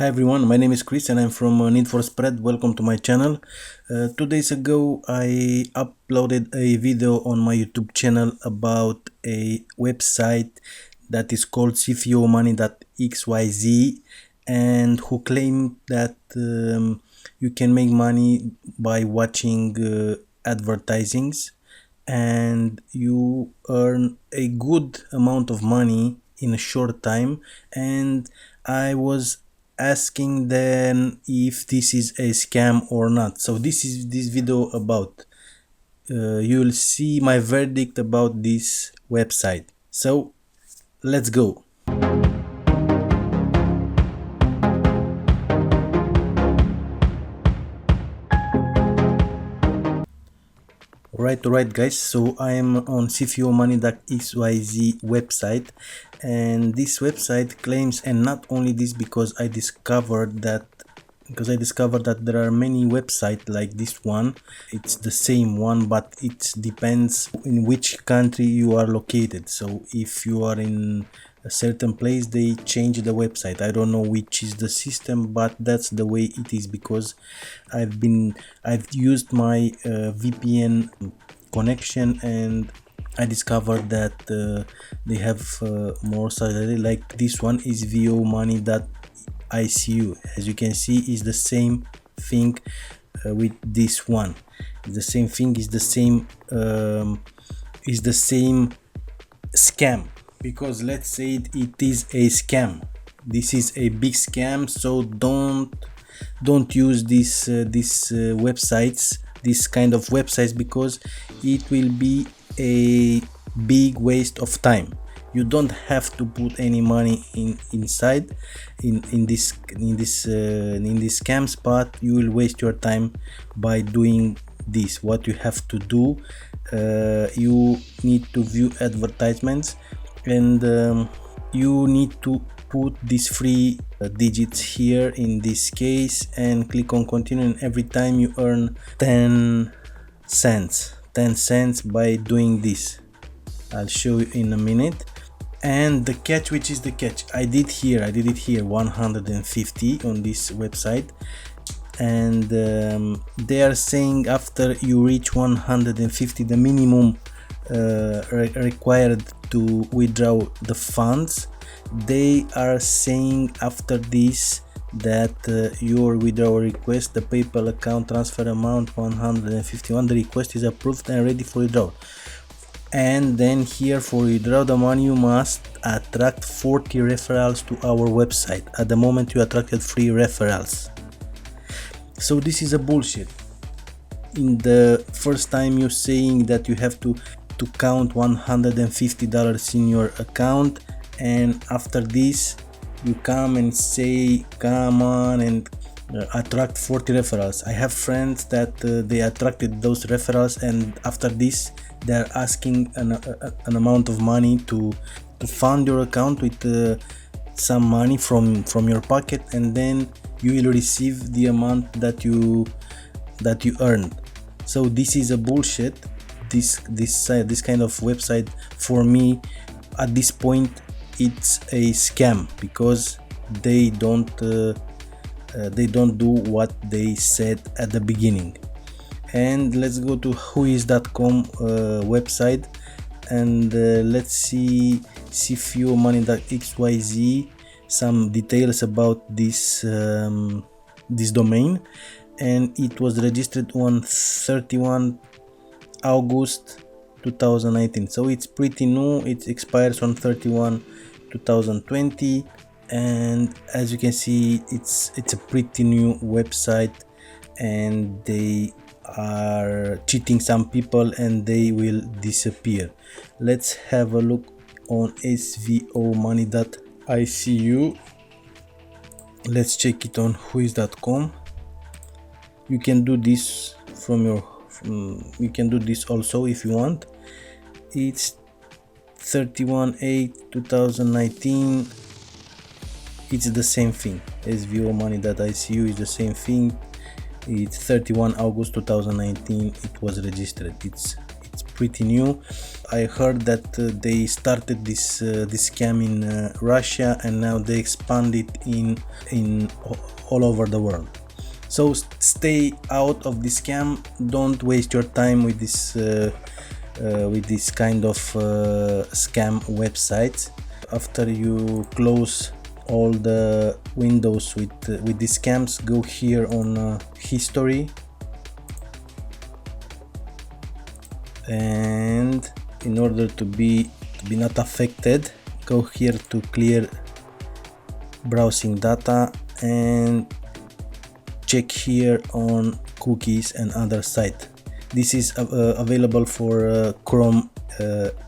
Hi everyone, my name is Chris and I'm from Need for Spread. Welcome to my channel. 2 days ago I uploaded a video on my YouTube channel about a website that is called Cfomoney.xyz and who claimed that you can make money by watching advertisings and you earn a good amount of money in a short time. And I was asking then if this is a scam or not. So this is this video about. You'll see my verdict about this website. So let's go. Alright guys, so I am on Cfomoney.xyz website, and this website claims, and not only this, because I discovered that there are many websites like this one. It's the same one, but it depends in which country you are located. So if you are in a certain place, they change the website. I don't know which is the system, but that's the way it is, because I've used my VPN connection and I discovered that they have more sites. Like this one is Cfomoney.icu. As you can see, is the same thing with this one. The same thing is the same scam, because let's say it is a scam. This is a big scam, so don't use these websites, this kind of websites, because it will be a big waste of time. You don't have to put any money inside these scams, but you will waste your time by doing this. What you have to do, you need to view advertisements, and you need to put these 3 digits here in this case and click on continue, and every time you earn 10 cents by doing this. I'll show you in a minute. And the catch, which is the catch, I did it here 150 on this website, and they are saying after you reach 150, the minimum required to withdraw the funds, they are saying after this that your withdrawal request, the PayPal account transfer amount 151, the request is approved and ready for withdrawal. And then here, for withdraw the money, you must attract 40 referrals to our website. At the moment you attracted 3 referrals. So this is a bullshit. In the first time you're saying that you have to count $150 in your account, and after this you come and say come on and attract 40 referrals. I have friends that they attracted those referrals, and after this they're asking an amount of money to fund your account with some money from your pocket, and then you will receive the amount that you earned. So this is a bullshit. This kind of website, for me at this point, it's a scam, because they don't do what they said at the beginning. And let's go to whois.com website, and let's see Cfomoney.xyz, some details about this domain. And it was registered on 31 August 2019, so it's pretty new. It expires on 31 2020, and as you can see, it's a pretty new website, and they are cheating some people and they will disappear. Let's have a look on Cfomoney.icu. let's check it on whois.com. you can do this you can do this also if you want. It's 31/8/2019. it's the same thing. Cfomoney.icu is the same thing. It's 31 August 2019 it was registered. It's pretty new. I heard that they started this scam in Russia, and now they expand it in all over the world. So stay out of this scam. Don't waste your time with this kind of scam websites. After you close all the windows with these scams, go here on history, and in order to be not affected, go here to clear browsing data and check here on cookies and other site. This is available for Chrome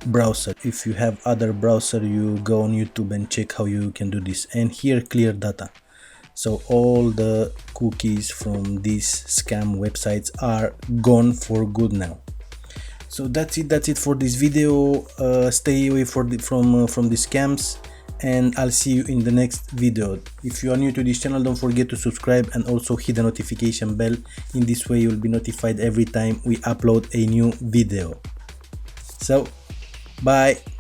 browser. If you have other browser, you go on YouTube and check how you can do this. And here, clear data. So all the cookies from these scam websites are gone for good now. So that's it for this video. Stay away from the scams, and I'll see you in the next video. If you are new to this channel, don't forget to subscribe and also hit the notification bell. In this way you'll be notified every time we upload a new video. So bye.